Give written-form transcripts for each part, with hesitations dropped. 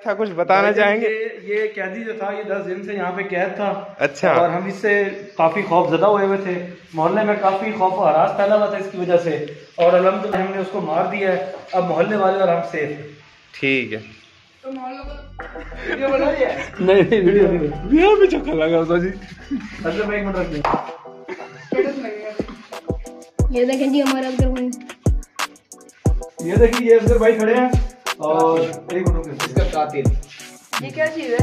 था, कुछ बताना चाहेंगे? ये कैदी जो था ये 10 दिन से यहाँ पे कैद था। अच्छा। और हम इससे काफी खौफजदा हुए थे, मोहल्ले में काफी खौफ और हरास फैला हुआ था इसकी वजह से, और अल्हम्दुलिल्लाह हमने उसको मार दिया है। अब मोहल्ले वाले और हम सेफ हैं। ठीक है। तो वीडियो बना लिया? नहीं वीडियो भी चक्कर लगा था जी। अच्छा भाई एक मिनट रख दे। ये देखें जी हमारे अफजल भाई, ये देखिए ये अफजल भाई खड़े हैं और एक मिनट इसका कातिल। ये क्या चीज है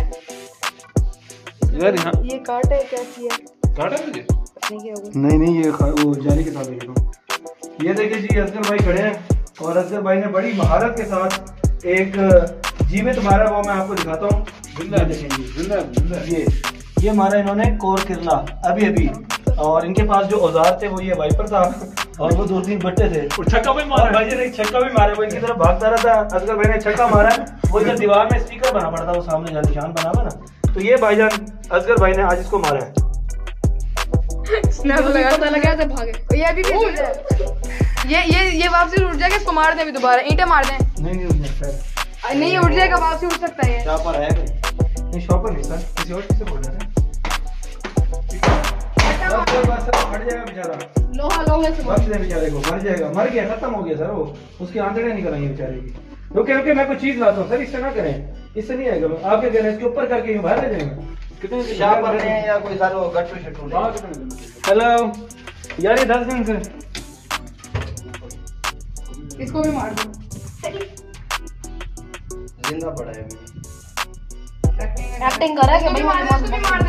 यार? यहाँ ये काट है, क्या चीज है? काटा मुझे? नहीं ये वो जाली के साथ देख रहा हूँ। ये देखिए जी अफजल भाई खड़े हैं और अफजल भाई ने बड़ी महारत के साथ एक जीवित मारा, वो मैं आपको दिखाता हूँ। जिंदा देखेंगे, जिंदा ये मारा इन्होंने कोर किरला अभी, और इनके पास जो औजार थे वो ये वाइपर था और वो 2-3 बट्टे थे। छक्का भी मारा भाई ने छक्का भी मारा, वो इनकी तरफ भागता रहा था। असगर भाई ने छक्का मारा, वो इधर दीवार में स्पीकर बना पड़ा था, वो सामने जहाँ निशान बना हुआ ना, तो ये भाईजान असगर भाई ने आज इसको मारा है। पता लगा था भागे। ये अभी भी ये वापसी उठ जाएगा, इसको मार दें अभी दोबारा, ईंटें मार दें। नहीं उठ सकता है, नहीं उठ जाएगा, वापसी उठ सकता है। शॉपर है नहीं, शॉपर नहीं सर, किसी और से बोल रहे हैं। बस हट जाएगा बेचारा, लोहा से बच जाए बेचारे को, मर जाएगा, मर गया, खत्म हो गया सर, वो उसकी आंतड़े निकल आई बेचारे की। रुके मैं कुछ चीज लाता हूँ सर, इससे ना करें, इससे नहीं आएगा। आप क्या कह रहे हैं, इसके ऊपर करके बाहर ले जाएंगे? कितने शॉपर हैं या कोई सारो गट्टू शट्टू ले? हेलो यार ये 10 दिन से इसको भी मार दो। जिंदा पड़ा है अभी। एक्टिंग कर रहा है कि भाई इसको भी मार दे।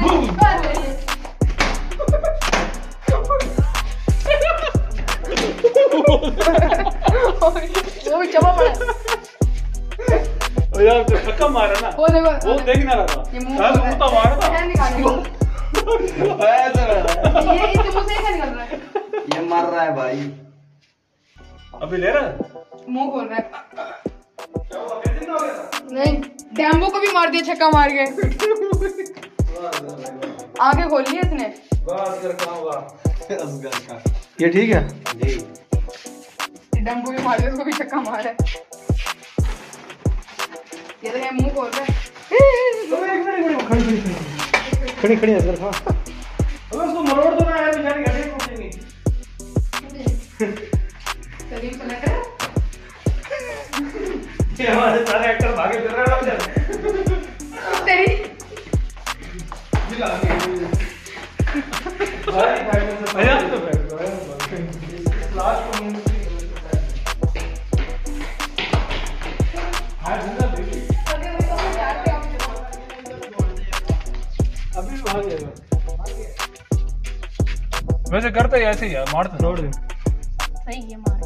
वो भी चबा पड़ा है। ओ यार तो छक्का मारा ना, वो देखो, वो देख ना रहा था, ये मुंह मुंह तो मारा था। है निकाल के। ये मुंह से क्या निकल रहा है? ये मर रहा है भाई, अभी ले रहा है, मुंह खोल रहा है। नहीं, डैम्बो को भी मार दिया छक्का मार के। आगे खोल लिया इसने। ये ठीक है जी। डैम्बो भी मार दिया, उसको भी छक्का मारा है। ये तो मुंह खोल रहा है। खड़ी असगर खां, अबे उसको मरोड़ दो ना यार, बेचारी गाड़ी टूटेगी। सलीम चला कर। ये हमारे सारे एक्टर भागे फिर रहे हैं तेरी अभी भाग जाएगा। वैसे करते ही ऐसे ही है, मारते छोड़ दे। सही है मार